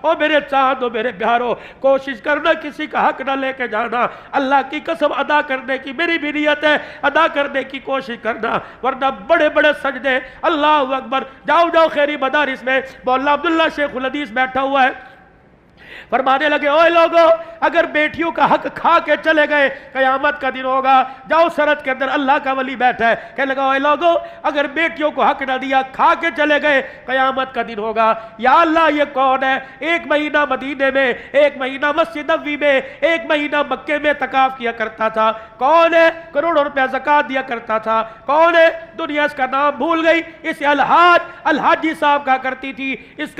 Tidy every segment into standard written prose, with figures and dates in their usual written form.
او میرے چاندو میرے پیارو، کوشش کرنا کسی کا حق نہ لے کے جانا، اللہ کی قسم ادا کرنے کی میری بھی نیت ہے، ادا کرنے کی کوشش کرنا، ورنہ بڑے بڑے سجدے، اللہ اکبر۔ جاؤ جاؤ خیری مدارس میں مولانا عبداللہ شیخ الحدیث بیٹھا ہوا ہے، فرمانے لگے اوے لوگو، اگر بیٹیوں کا حق کھا کے چلے گئے قیامت کا دن ہوگا۔ جاؤ سرت کے اندر اللہ کا ولی بیٹھا ہے، کہنے لگا اوے لوگو، اگر بیٹیوں کو حق نہ دیا کھا کے چلے گئے قیامت کا دن ہوگا۔ یا اللہ یہ کون ہے؟ ایک مہینہ مدینے میں، ایک مہینہ مسجد نبوی میں، ایک مہینہ مکے میں اعتکاف کیا کرتا تھا، کون ہے؟ کروڑوں روپے زکوٰۃ دیا کرتا تھا، کون ہے؟ دنیا اس کا نام بھول گئی، اسے الحاجی صاحب کہا کرتی تھی، اس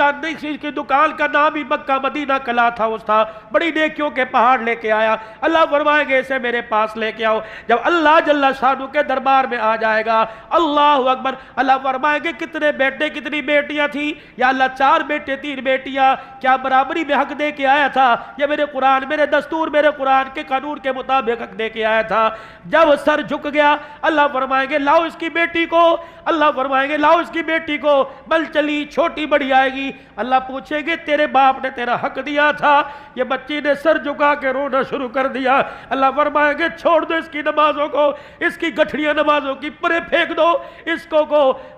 کی دکان کا نام ہی مکہ مدینہ کلاتھ ہاؤس تھا، بڑی نیکیوں کے پہاڑ لے کے آیا۔ اللہ فرمائیں گے اسے میرے پاس لے کے آؤ۔ جب اللہ جل شانہ کے دربار میں آ جائے گا، اللہ اکبر، اللہ فرمائیں گے کتنے بیٹے کتنی بیٹیاں تھیں؟ یا اللہ 4 بیٹے 3 بیٹیاں، کیا برابری میں حق دے کے آیا تھا؟ یہ میرے قرآن، میرے دستور، میرے قرآن کے قانون کے مطابق حق دے کے آیا تھا۔ جب سر جھک گیا، اللہ فرمائیں گے لاؤ اس کی بیٹی کو، اللہ فرمائیں گے لاؤ اس کی بیٹی کو، بل چلی چھوٹی بڑی آئے گی۔ اللہ پوچھیں گے تیرے باپ نے تیرا حق دیا تھا؟ یہ بچی نے سر جھکا کے رونا شروع کر دیا۔ اللہ فرمائیں گے چھوڑ دو اس کی نمازوں کو، اس کی گٹھڑیاں نمازوں کی پرے پھینک دو، اس کو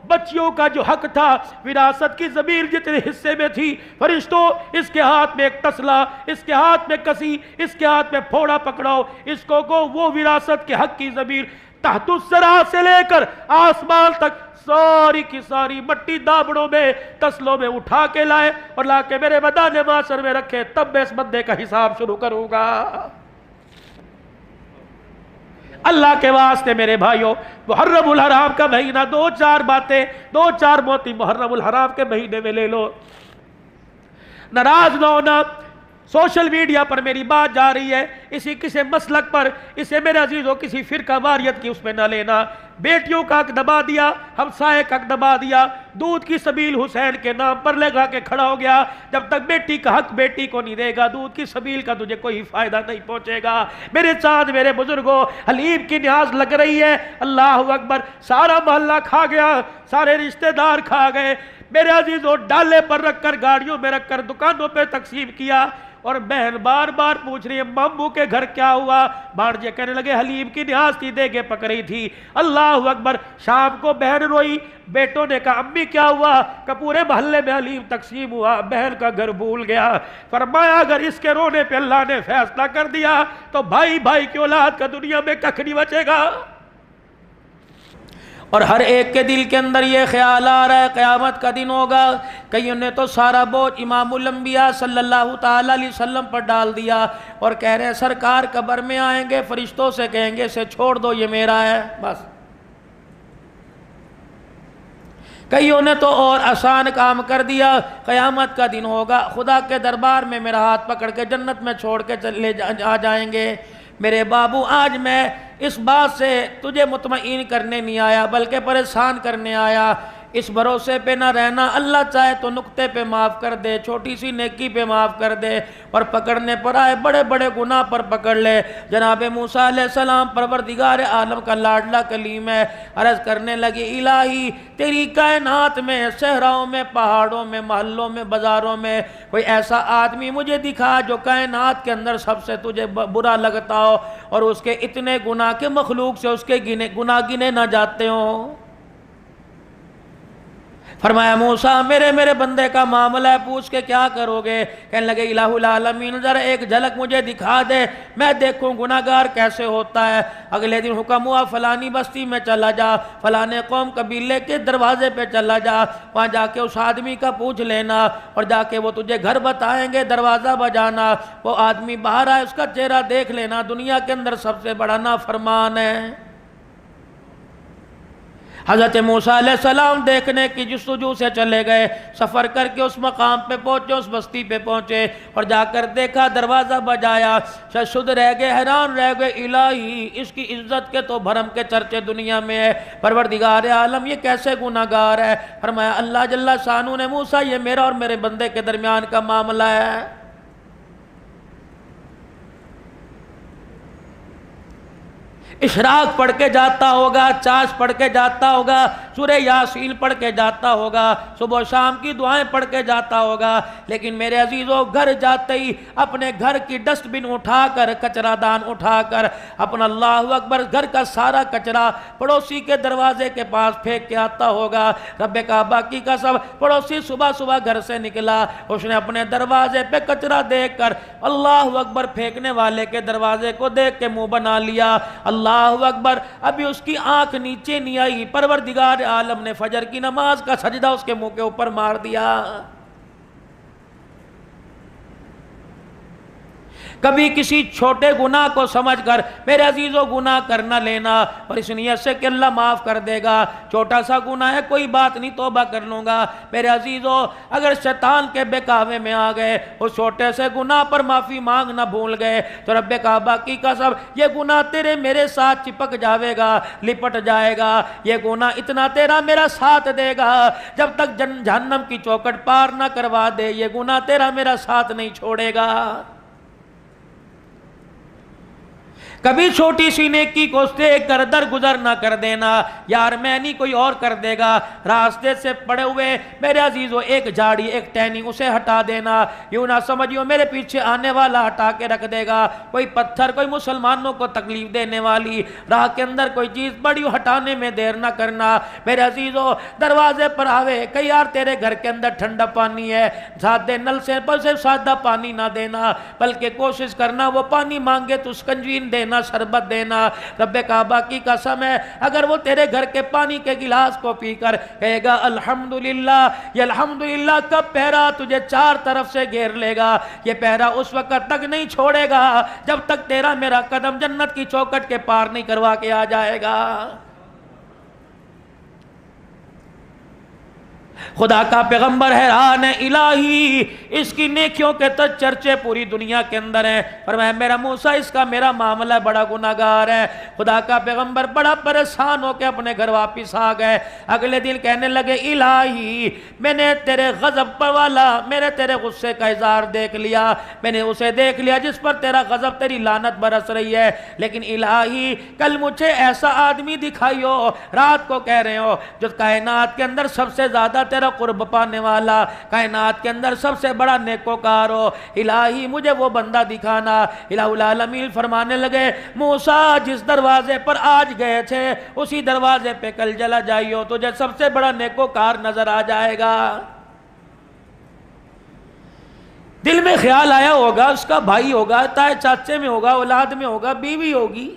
بچیوں کا جو حق تھا، وراثت کی زمین جتنے حصے میں تھی، فرشتوں اس کے ہاتھ میں ایک تسلا، اس کے ہاتھ میں کسی، اس کے ہاتھ میں پھوڑا پکڑاؤ، اس کو وہ وراثت کے حق کی زمین تحت الثری سے لے کر آسمان تک ساری کی ساری مٹی دابڑوں میں تسلوں میں اٹھا کے لائے اور لا کے میرے میدان محشر میں رکھے، تب میں اس بندے کا حساب شروع کروں گا۔ اللہ کے واسطے میرے بھائیوں، محرم الحرام کا مہینہ، 2-4 باتیں، 2-4 موتی محرم الحرام کے مہینے میں لے لو۔ ناراض نہ ہونا، سوشل میڈیا پر میری بات جا رہی ہے، کسی مسلک پر، اسے میرے عزیزوں کسی فرقہ واریت کی اس میں نہ لینا۔ بیٹیوں کا حق دبا دیا، ہمسائے کا حق دبا دیا، دودھ کی سبیل حسین کے نام پر لگا کے کھڑا ہو گیا۔ جب تک بیٹی کا حق بیٹی کو نہیں دے گا، دودھ کی سبیل کا تجھے کوئی فائدہ نہیں پہنچے گا۔ میرے چاند، میرے بزرگوں، حلیم کی نیاز لگ رہی ہے، اللہ اکبر، سارا محلہ کھا گیا، سارے رشتہ دار کھا گئے۔ میرے عزیزوں، ڈالے پر رکھ کر، گاڑیوں میں رکھ کر دکانوں پہ تقسیم کیا، اور بہن بار بار پوچھ رہی ہے ماموں کے گھر کیا ہوا؟ بھانجے کہنے لگے حلیم کی نیاز تھی، دے کے پک رہی تھی۔ اللہ اکبر، شام کو بہن روئی، بیٹوں نے کہا امی کیا ہوا؟ کہ پورے محلے میں حلیم تقسیم ہوا، بہن کا گھر بھول گیا۔ فرمایا اگر اس کے رونے پہ اللہ نے فیصلہ کر دیا تو بھائی بھائی کی اولاد کا دنیا میں ککھ نہیں بچے گا۔ اور ہر ایک کے دل کے اندر یہ خیال آ رہا ہے قیامت کا دن ہوگا۔ کئیوں نے تو سارا بوجھ امام الانبیاء صلی اللہ تعالی علیہ وسلم پر ڈال دیا اور کہہ رہے ہیں سرکار قبر میں آئیں گے، فرشتوں سے کہیں گے اسے چھوڑ دو، یہ میرا ہے بس۔ کئیوں نے تو اور آسان کام کر دیا، قیامت کا دن ہوگا، خدا کے دربار میں میرا ہاتھ پکڑ کے جنت میں چھوڑ کے چلے جائیں گے۔ میرے بابو، آج میں اس بات سے تجھے مطمئن کرنے نہیں آیا بلکہ پریشان کرنے آیا۔ اس بھروسے پہ نہ رہنا، اللہ چاہے تو نقطے پہ معاف کر دے، چھوٹی سی نیکی پہ معاف کر دے، اور پکڑنے پر آئے بڑے بڑے گناہ پر پکڑ لے۔ جناب موسیٰ علیہ السلام پروردگار عالم کا لاڈلا کلیم ہے، عرض کرنے لگی الہی تیری کائنات میں، صحراؤں میں، پہاڑوں میں، محلوں میں، بازاروں میں کوئی ایسا آدمی مجھے دکھا جو کائنات کے اندر سب سے تجھے برا لگتا ہو اور اس کے اتنے گناہ کے مخلوق سے اس کے گناہ گنے نہ جاتے ہوں۔ فرمایا موسیٰ میرے بندے کا معاملہ ہے، پوچھ کے کیا کرو گے؟ کہنے لگے الہ العالمین ذرا ایک جھلک مجھے دکھا دے، میں دیکھوں گناہگار کیسے ہوتا ہے۔ اگلے دن حکم ہوا فلانی بستی میں چلا جا، فلانے قوم قبیلے کے دروازے پہ چلا جا، وہاں جا کے اس آدمی کا پوچھ لینا اور جا کے وہ تجھے گھر بتائیں گے، دروازہ بجانا، وہ آدمی باہر آئے اس کا چہرہ دیکھ لینا، دنیا کے اندر سب سے بڑا نافرمان ہے۔ حضرت موسیٰ علیہ السلام دیکھنے کی جستجو سے چلے گئے، سفر کر کے اس مقام پہ پہنچے، اس بستی پہ پہنچے اور جا کر دیکھا، دروازہ بجایا، شد رہ گئے، حیران رہ گئے، الہی اس کی عزت کے تو بھرم کے چرچے دنیا میں ہے، پروردگار عالم یہ کیسے گناہگار ہے؟ فرمایا اللہ جل شانہ نے موسیٰ یہ میرا اور میرے بندے کے درمیان کا معاملہ ہے۔ اشراق پڑھ کے جاتا ہوگا، چاش پڑھ کے جاتا ہوگا، سورہ یاسین پڑھ کے جاتا ہوگا، صبح و شام کی دعائیں پڑھ کے جاتا ہوگا، لیکن میرے عزیزوں گھر جاتے ہی اپنے گھر کی ڈسٹ بن اٹھا کر، کچرا دان اٹھا کر اپنا اللہ اکبر گھر کا سارا کچرا پڑوسی کے دروازے کے پاس پھینک کے آتا ہوگا۔ رب کعبہ کی قسم، پڑوسی صبح صبح گھر سے نکلا، اس نے اپنے دروازے پہ کچرا دیکھ کر اللہ اکبر پھینکنے والے کے دروازے کو دیکھ کے منہ بنا لیا، اللہ اکبر، ابھی اس کی آنکھ نیچے نہیں آئی، پروردگار عالم نے فجر کی نماز کا سجدہ اس کے منہ کے اوپر مار دیا۔ کبھی کسی چھوٹے گناہ کو سمجھ کر میرے عزیزوں گناہ کرنا لینا، اور اس نیت سے کہ اللہ معاف کر دے گا، چھوٹا سا گناہ ہے کوئی بات نہیں توبہ کر لوں گا۔ میرے عزیزوں اگر شیطان کے بہکاوے میں آ گئے، اس چھوٹے سے گناہ پر معافی مانگنا بھول گئے، تو رب کعبہ کی قسم یہ گناہ تیرے میرے ساتھ چپک جاوے گا، لپٹ جائے گا، یہ گناہ اتنا تیرا میرا ساتھ دے گا، جب تک جہنم کی چوکٹ پار نہ کروا دے یہ گناہ تیرا میرا ساتھ نہیں چھوڑے گا۔ کبھی چھوٹی سی نیکی کو دیکھ کر درگزر نہ کر دینا، یار میں نہیں کوئی اور کر دے گا، راستے سے پڑے ہوئے میرے عزیزوں ایک جھاڑی ایک ٹہنی اسے ہٹا دینا، یوں نہ سمجھیو میرے پیچھے آنے والا ہٹا کے رکھ دے گا، کوئی پتھر کوئی مسلمانوں کو تکلیف دینے والی راہ کے اندر کوئی چیز بڑی ہٹانے میں دیر نہ کرنا۔ میرے عزیزوں دروازے پر آوے کہ یار تیرے گھر کے اندر ٹھنڈا پانی ہے، سادے نل سے سادہ پانی نہ دینا، بلکہ کوشش کرنا وہ پانی مانگے تو سکنجین دینا، شربت دینا۔ رب کعبہ کی قسم ہے اگر وہ تیرے گھر کے پانی کے گلاس کو پی کر کہے گا الحمدللہ، یہ الحمدللہ کا پہرا تجھے چار طرف سے گھیر لے گا، یہ پہرا اس وقت تک نہیں چھوڑے گا جب تک تیرا میرا قدم جنت کی چوکٹ کے پار نہیں کروا کے آ جائے گا۔ خدا کا پیغمبر حیران ہے، الہی اس کی نیکیوں کے تو چرچے پوری دنیا کے اندر ہیں، فرمایا میرا موسیٰ اس کا میرا معاملہ بڑا گناہگار ہے۔ خدا کا پیغمبر بڑا پریشان ہو کے اپنے گھر واپس آ گئے، اگلے دن کہنے لگے الہی میں نے تیرے غضب پر والا میرے تیرے غصے کا اظہار دیکھ لیا، میں نے اسے دیکھ لیا جس پر تیرا غضب تیری لعنت برس رہی ہے، لیکن الہی کل مجھے ایسا آدمی دکھائیو، رات کو کہہ رہے ہو جو کائنات کے اندر سب سے زیادہ تیرا قرب پانے والا، کائنات کے اندر سب سے بڑا نیکوکار ہو، الہی مجھے وہ بندہ دکھانا۔ الہ العالمین فرمانے لگے موسیٰ جس دروازے پر آج گئے تھے اسی دروازے پہ کل چلا جائیو، تجھے سب سے بڑا نیکوکار نظر آ جائے گا۔ دل میں خیال آیا ہوگا اس کا بھائی ہوگا، تائے چاچے میں ہوگا، اولاد میں ہوگا، بیوی ہوگی۔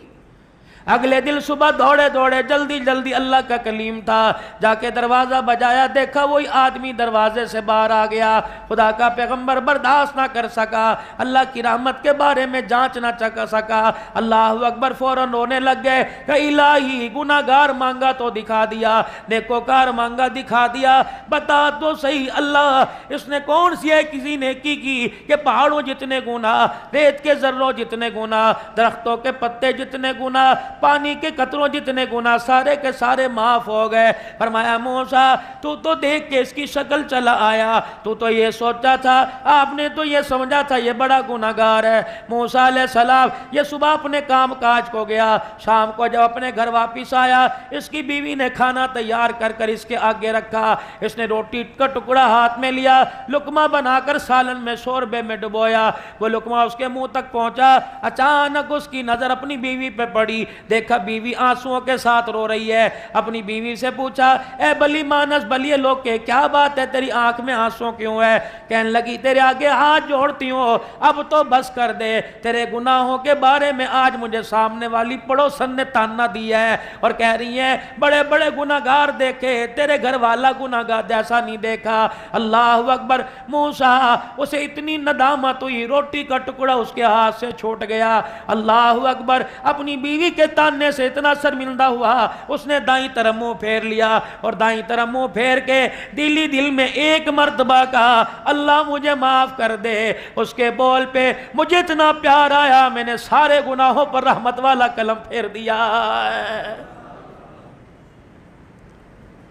اگلے دن صبح دوڑے دوڑے جلدی جلدی اللہ کا کلیم تھا، جا کے دروازہ بجایا، دیکھا وہی آدمی دروازے سے باہر آ گیا۔ خدا کا پیغمبر برداشت نہ کر سکا، اللہ کی رحمت کے بارے میں جانچ نہ چکا سکا، اللہ اکبر فوراً رونے لگ گئے کہ الہی گناہگار مانگا تو دکھا دیا، نیکوکار مانگا دکھا دیا، بتا تو صحیح اللہ اس نے کون سی ہے کسی نیکی کی کہ پہاڑوں جتنے گناہ، ریت کے ذروں جتنے گناہ، درختوں کے پتے جتنے گناہ، پانی کے قطروں جتنے گناہ سارے کے سارے معاف ہو گئے۔ فرمایا موسیٰ تو دیکھ کے اس کی شکل چلا آیا، تو یہ سوچا تھا، آپ نے تو یہ سمجھا تھا یہ بڑا گناہگار ہے۔ موسیٰ علیہ السلام یہ صبح اپنے کام کاج کو گیا، شام کو جب اپنے گھر واپس آیا اس کی بیوی نے کھانا تیار کر کر اس کے آگے رکھا، اس نے روٹی کا ٹکڑا ہاتھ میں لیا، لقمہ بنا کر سالن میں شوربے میں ڈبویا، وہ لقمہ اس کے منہ تک پہنچا، اچانک اس کی نظر اپنی بیوی پہ پڑی، دیکھا بیوی آنسوؤں کے ساتھ رو رہی ہے، اپنی بیوی سے پوچھا اے بلی مانس بلیے لوگ کے کیا بات ہے تیری آنکھ میں آنسو کیوں ہے؟ کہنے لگی تیرے آگے ہاتھ جوڑتی ہوں اب تو بس کر دے، تیرے گناہوں کے بارے میں آج مجھے سامنے والی پڑوسن نے تانا دیا ہے اور کہہ رہی ہیں بڑے بڑے گناہگار دیکھے تیرے گھر والا گناہگار جیسا نہیں دیکھا۔ اللہ اکبر، موسیٰ اسے اتنی ندامت ہوئی، روٹی کا ٹکڑا اس کے ہاتھ سے چھوٹ گیا۔ اللہ اکبر، اپنی بیوی کے تاننے سے اتنا شرمندہ ہوا اس نے دائیں طرف منہ پھیر لیا اور دائیں طرف منہ پھیر کے دلی دل میں ایک مرتبہ کہا اللہ مجھے معاف کر دے۔ اس کے بول پہ مجھے اتنا پیار آیا میں نے سارے گناہوں پر رحمت والا قلم پھیر دیا۔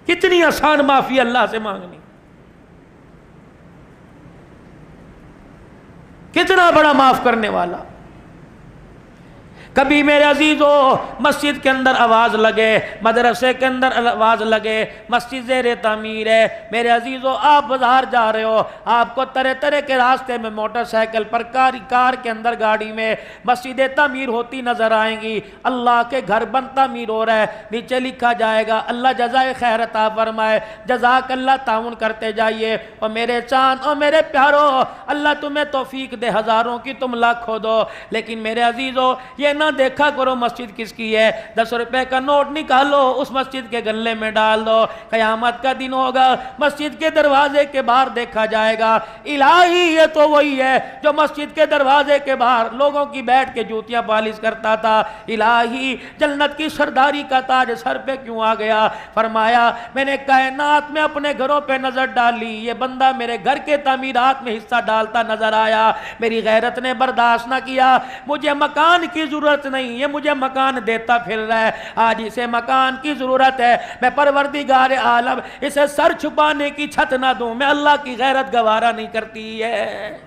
کتنی آسان معافی اللہ سے مانگنی، کتنا بڑا معاف کرنے والا۔ کبھی میرے عزیزو مسجد کے اندر آواز لگے، مدرسے کے اندر آواز لگے، مسجد زیر تعمیر ہے، میرے عزیزو آپ بازار جا رہے ہو، آپ کو طرح طرح کے راستے میں موٹر سائیکل پر کار کے اندر گاڑی میں مسجد تعمیر ہوتی نظر آئیں گی، اللہ کے گھر بن تعمیر ہو رہا ہے، نیچے لکھا جائے گا اللہ جزائے خیر عطا فرمائے، جزاک اللہ، تعاون کرتے جائیے۔ اور میرے چاند اور میرے پیارو، اللہ تمہیں توفیق دے، ہزاروں کی تم لاکھوں دو، لیکن میرے عزیزو یہ نہ دیکھا کرو مسجد کس کی ہے، 10 روپے کا نوٹ نکالو اس مسجد کے گلے میں ڈال دو، قیامت کا دن ہوگا مسجد کے دروازے کے باہر دیکھا جائے گا، الہی یہ تو وہی ہے جو مسجد کے دروازے کے باہر لوگوں کی بیٹھ کے جوتیاں پالش کرتا تھا، الہی جنت کی سرداری کا تاج سر پہ کیوں آ گیا؟ فرمایا میں نے کائنات میں اپنے گھروں پہ نظر ڈالی، یہ بندہ میرے گھر کے تعمیرات میں حصہ ڈالتا نظر آیا، میری غیرت نے برداشت نہ کیا، مجھے مکان کی ضرورت نہیں، یہ مجھے مکان دیتا پھر رہا ہے، آج اسے مکان کی ضرورت ہے، میں پروردگار عالم اسے سر چھپانے کی چھت نہ دوں، میں اللہ کی غیرت گوارا نہیں کرتی ہے۔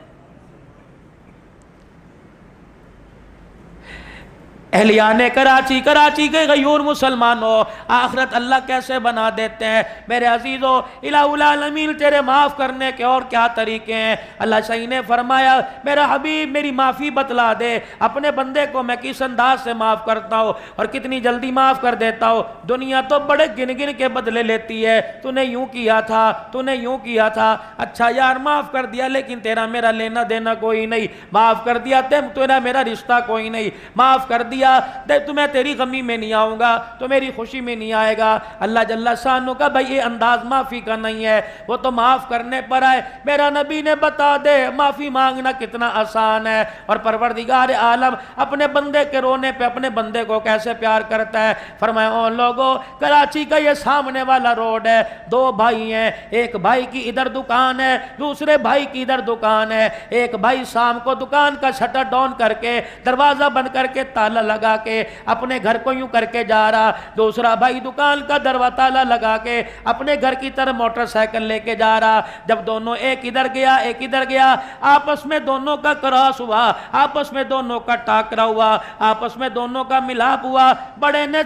اہلیان کراچی کے غیور مسلمانوں، آخرت اللہ کیسے بنا دیتے ہیں میرے عزیزو، الہ العالمین تیرے معاف کرنے کے اور کیا طریقے ہیں؟ اللہ صحیح نے فرمایا میرا حبیب میری معافی بتلا دے، اپنے بندے کو میں کس انداز سے معاف کرتا ہوں اور کتنی جلدی معاف کر دیتا ہوں۔ دنیا تو بڑے گن گن کے بدلے لیتی ہے، تو نے یوں کیا تھا، تو نے یوں کیا تھا، اچھا یار معاف کر دیا لیکن تیرا میرا لینا دینا کوئی نہیں، معاف کر دیا تیرا میرا رشتہ کوئی نہیں، معاف کر دیا تو میں تیری غمی میں نہیں آؤں گا، تو میری خوشی میں نہیں آئے گا۔ اللہ جل شانہ کا بھائی یہ انداز معافی کا نہیں ہے، وہ تو معاف کرنے پر آئے، میرا نبی نے بتا دے معافی مانگنا کتنا آسان ہے، اور پروردگار عالم اپنے بندے کے رونے پہ اپنے بندے کو کیسے پیار کرتا ہے۔ فرمایا او لوگوں، کراچی کا یہ سامنے والا روڈ ہے، 2 بھائی ہیں، ایک بھائی کی ادھر دکان ہے، دوسرے بھائی کی ادھر دکان ہے، ایک بھائی شام کو دکان کا شٹر ڈاؤن کر کے دروازہ بند کر کے تالا لگا کے اپنے گھر کو یوں کر کے جا رہا، دوسرا بھائی دکان کا دروازہ تالا لگا کے اپنے گھر کی طرف موٹر سائیکل لے کے جا رہا، جب دونوں ایک ادھر گیا ایک ادھر گیا، آپس میں دونوں کا کراس ہوا، آپس میں دونوں کا ٹاکرا ہوا، آپس میں دونوں کا ملاپ ہوا، بڑے نے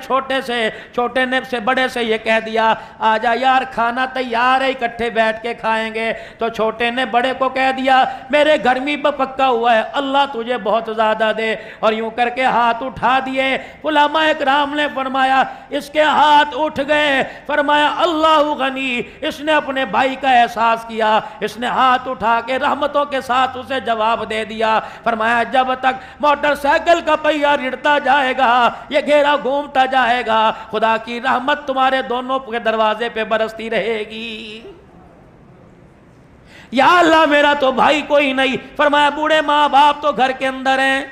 چھوٹے سے بڑے سے یہ کہہ دیا آجا یار کھانا تیار ہے اکٹھے بیٹھ کے کھائیں گے، تو چھوٹے نے بڑے کو کہہ دیا میرے گھر میں پکا ہوا ہے اللہ تجھے بہت زیادہ دے، اور یوں کر کے ہاتھ اٹھا دیے، علماء اکرام نے فرمایا اس کے ہاتھ اٹھ گئے، فرمایا اللہ غنی، اس نے اپنے بھائی کا احساس کیا، اس نے ہاتھ اٹھا کے رحمتوں کے ساتھ اسے جواب دے دیا، فرمایا جب تک موٹر سائیکل کا پہیہ رڑتا جائے گا، یہ گھیرا گھومتا جائے گا، خدا کی رحمت تمہارے دونوں کے دروازے پہ برستی رہے گی۔ یا اللہ میرا تو بھائی کوئی نہیں، فرمایا بوڑھے ماں باپ تو گھر کے اندر ہیں،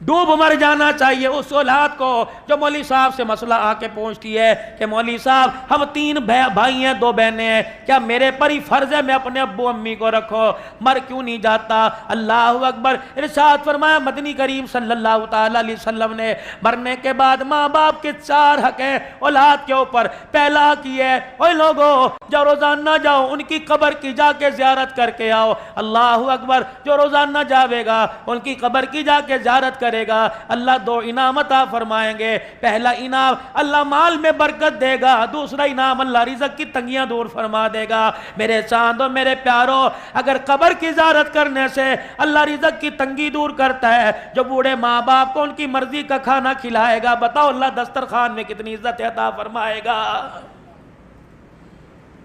ڈوب مر جانا چاہیے اس اولاد کو جو مولوی صاحب سے مسئلہ آ کے پہنچتی ہے کہ مولوی صاحب ہم 3 بھائی ہیں 2 بہنیں ہیں، کیا میرے پر ہی فرض ہے میں اپنے ابو امی کو رکھو، مر کیوں نہیں جاتا؟ اللہ اکبر، ارشاد فرمایا مدنی کریم صلی اللہ تعالی علیہ وسلم نے مرنے کے بعد ماں باپ کے 4 حق ہیں اولاد کے اوپر، پہلا حق یہ ہے اوے لوگوں جو روزانہ جاؤ ان کی قبر کی جا کے زیارت کر کے آؤ، اللہ اکبر، جو روزانہ جاوے گا ان کی قبر کی جا کے زیارت کرے گا، اللہ 2 انعام عطا فرمائیں گے، پہلا انعام اللہ مال میں برکت دے گا، دوسرا انعام اللہ رزق کی تنگیاں دور فرما دے گا۔ میرے چاندوں میرے پیاروں، اگر قبر کی زیارت کرنے سے اللہ رزق کی تنگی دور کرتا ہے، جو بوڑھے ماں باپ کو ان کی مرضی کا کھانا کھلائے گا، بتاؤ اللہ دسترخوان میں کتنی عزت عطا فرمائے گا۔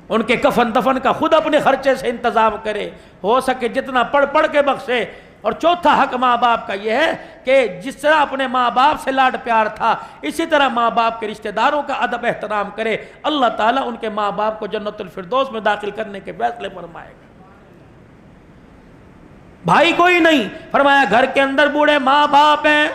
ان کے کفن دفن کا خود اپنے خرچے سے انتظام کرے، ہو سکے جتنا پڑھ کے بخشے۔ اور چوتھا حق ماں باپ کا یہ ہے کہ جس طرح اپنے ماں باپ سے لاڈ پیار تھا اسی طرح ماں باپ کے رشتہ داروں کا ادب احترام کرے، اللہ تعالیٰ ان کے ماں باپ کو جنت الفردوس میں داخل کرنے کے فیصلے فرمائے گا۔ بھائی کوئی نہیں، فرمایا گھر کے اندر بوڑھے ماں باپ ہیں،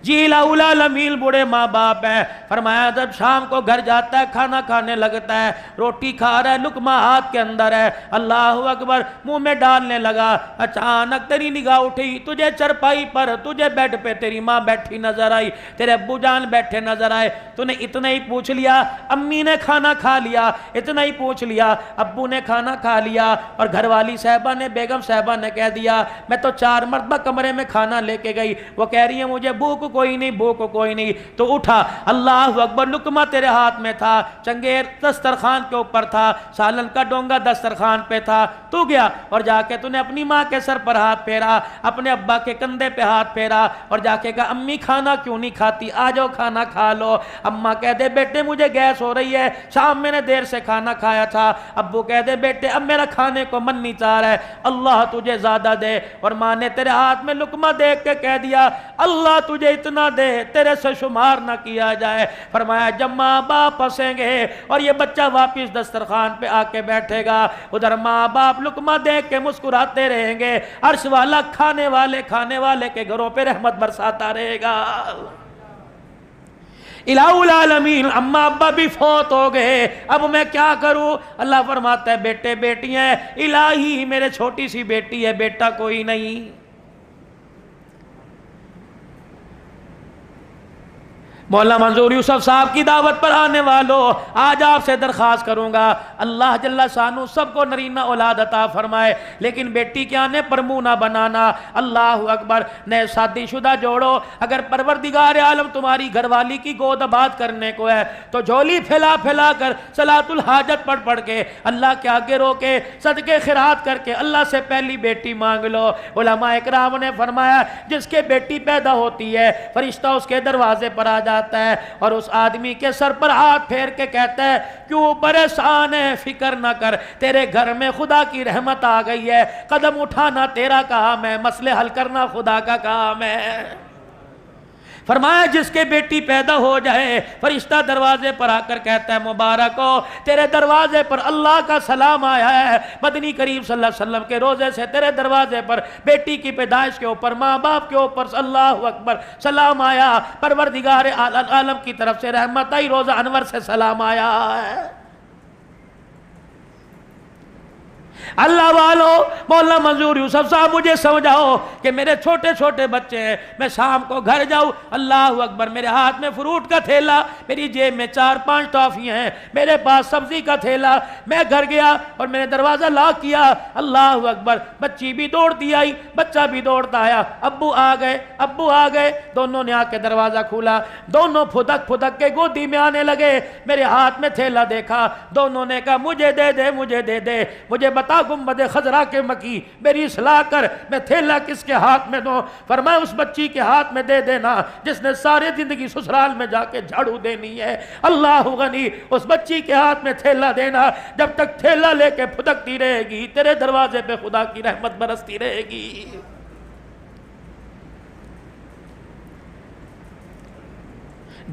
جی العالمین بوڑھے ماں باپ ہیں. فرمایا جب شام کو گھر جاتا ہے کھانا کھانے لگتا ہے, روٹی کھا رہا ہے, لقمہ ہاتھ کے اندر ہے, اللہ اکبر منہ میں ڈالنے لگا, اچانک تیری نگاہ اٹھی, تجھے چرپائی پر, تجھے بیڈ پہ تیری ماں بیٹھی نظر آئی, تیرے ابو جان بیٹھے نظر آئے. تو نے اتنا ہی پوچھ لیا امی نے کھانا کھا لیا, اتنا ہی پوچھ لیا ابو نے کھانا کھا لیا, اور گھر والی صاحبہ نے, بیگم صاحبہ نے کہہ دیا میں تو 4 مرتبہ کمرے میں کھانا لے کے گئی. وہ کہہ رہی ہے مجھے بھوک کوئی نہیں, بھوک کوئی نہیں. تو اٹھا, اللہ اکبر, لقمہ تیرے ہاتھ میں تھا, چنگیر دسترخوان کے اوپر تھا, سالن کا ڈونگا دسترخوان پہ تھا. تو گیا اور جا کے تو نے اپنی ماں کے سر پر ہاتھ پھیرا, اپنے ابا کے کندھے پہ ہاتھ پھیرا, اور جا کے کہا امی کھانا کیوں نہیں کھاتی, آ جاؤ کھانا کھا لو. اماں کہہ دے بیٹے مجھے گیس ہو رہی ہے, شام میں نے دیر سے کھانا کھایا تھا. ابو کہہ دے بیٹے اب میرا کھانے کو من نہیں چاہ رہا ہے, اللہ تجھے زیادہ دے. اور ماں نے تیرے ہاتھ میں لقمہ دیکھ کے کہہ دیا اللہ تجھے اتنا دے تیرے سے شمار نہ کیا جائے. فرمایا جب ماں باپ ہنسیں گے اور یہ بچہ واپس دسترخوان پہ آ کے بیٹھے گا, ادھر ماں باپ لقمہ دیکھ کے مسکراتے رہیں گے, عرش والا کھانے والے کے گھروں پہ رحمت برساتا رہے گا. الہ العالمین اماں ابا بھی فوت ہو گئے, اب میں کیا کروں؟ اللہ فرماتا ہے بیٹے بیٹی ہیں, الہی میرے چھوٹی سی بیٹی ہے, بیٹا کوئی نہیں. مولانا منظور یوسف صاحب کی دعوت پر آنے والوں, آج آپ سے درخواست کروں گا اللہ جل شانہ سب کو نرینہ اولاد عطا فرمائے, لیکن بیٹی کے آنے پر منہ نہ بنانا. اللہ اکبر, نئے شادی شدہ جوڑو, اگر پروردگار عالم تمہاری گھر والی کی گود آباد کرنے کو ہے تو جھولی پھیلا پھیلا کر صلاۃ الحاجت پڑھ کے اللہ کے آگے رو کے صدقے خیرات کر کے اللہ سے پہلی بیٹی مانگ لو. علماء اکرام نے فرمایا جس کے بیٹی پیدا ہوتی ہے فرشتہ اس کے دروازے پر آ جاتا ہے اور اس آدمی کے سر پر ہاتھ پھیر کے کہتا ہے کیوں پریشان ہے, فکر نہ کر, تیرے گھر میں خدا کی رحمت آ گئی ہے. قدم اٹھانا تیرا کام ہے, مسئلے حل کرنا خدا کا کام ہے. فرمایا جس کے بیٹی پیدا ہو جائے فرشتہ دروازے پر آ کر کہتا ہے مبارک ہو, تیرے دروازے پر اللہ کا سلام آیا ہے, مدنی کریم صلی اللہ علیہ وسلم کے روزے سے تیرے دروازے پر بیٹی کی پیدائش کے اوپر ماں باپ کے اوپر اللہ اکبر سلام آیا, پروردگار عالم کی طرف سے رحمت آئی, روزہ انور سے سلام آیا ہے. اللہ والو, مولانا منظور یوسف صاحب مجھے سمجھاؤ کہ میرے چھوٹے چھوٹے بچے ہیں, میں شام کو گھر جاؤں, اللہ اکبر, میرے ہاتھ میں فروٹ کا تھیلا, میری جیب میں 4-5 ٹافیاں ہیں, میرے پاس سبزی کا تھیلا, میں گھر گیا اور میں نے دروازہ لاک کیا, اللہ اکبر, بچی بھی دوڑتی آئی, بچہ بھی دوڑتا آیا, ابو آ گئے, دونوں نے آ کے دروازہ کھولا, دونوں پھدک کے گودی میں آنے لگے, میرے ہاتھ میں تھیلا دیکھا, دونوں نے کہا مجھے دے دے, مجھے بتا گنبد خضرا کے مکی میری اصلاح کر, میں تھیلا کس کے ہاتھ میں دوں؟ فرمایا اس بچی کے ہاتھ میں دے دینا جس نے سارے زندگی سسرال میں جا کے جھاڑو دینی ہے. اللہ غنی, اس بچی کے ہاتھ میں تھیلا دینا, جب تک تھیلا لے کے پھدکتی رہے گی تیرے دروازے پہ خدا کی رحمت برستی رہے گی.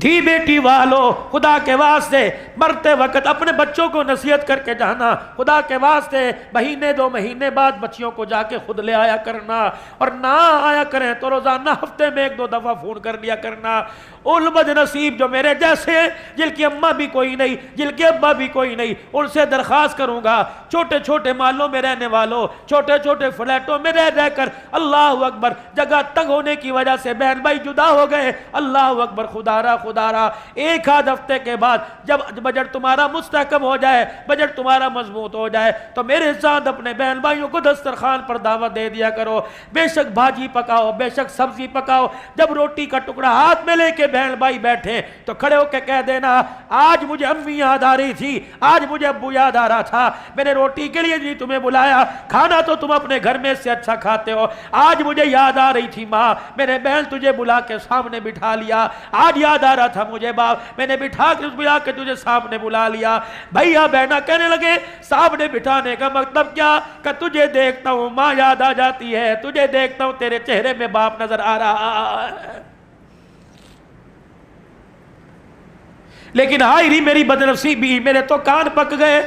دھی بیٹی والو, خدا کے واسطے مرتے وقت اپنے بچوں کو نصیحت کر کے جانا, خدا کے واسطے مہینے 2 مہینے بعد بچیوں کو جا کے خود لے آیا کرنا, اور نہ آیا کریں تو روزانہ ہفتے میں 1-2 دفعہ فون کر لیا کرنا. ان بد نصیب جو میرے جیسے ہیں, جن کی اماں بھی کوئی نہیں, جن کے ابا بھی کوئی نہیں, ان سے درخواست کروں گا چھوٹے چھوٹے محلوں میں رہنے والوں, چھوٹے چھوٹے فلیٹوں میں رہ کر اللہ اکبر جگہ تنگ ہونے کی وجہ سے بہن بھائی جدا ہو گئے, اللہ اکبر, خدا را 1-8 ہفتے کے بعد جب بجٹ تمہارا مستحکم ہو جائے, بجٹ تمہارا مضبوط ہو جائے, تو میرے ساتھ اپنے بہن بھائیوں کو دسترخوان پر دعوت دے دیا کرو. بے شک بھاجی پکاؤ, بے شک سبزی پکاؤ, جب روٹی کا ٹکڑا ہاتھ میں لے کے بہن بھائی بیٹھے تو کھڑے ہو کے کہہ دینا آج مجھے امی یاد آ رہی تھی, آج مجھے ابو یاد آ رہا تھا, میں نے روٹی کے لیے نہیں تمہیں بلایا, کھانا تو تم اپنے گھر میں سے اچھا کھاتے ہو, آج مجھے یاد آ رہی تھی ماں, میں نے بہن تجھے بلا کے سامنے بٹھا لیا, آج یاد آ رہا تھا مجھے باپ, میں نے بلا کے تجھے سامنے بلا لیا. بھائیا بہنا کہنے لگے سامنے بٹھانے کا مطلب کیا, کہ تجھے دیکھتا ہوں ماں یاد آ جاتی ہے, تجھے دیکھتا ہوں تیرے چہرے میں باپ نظر آ رہا ہے. لیکن ہائی ری میری بدنصیبی, میرے تو کان پک گئے,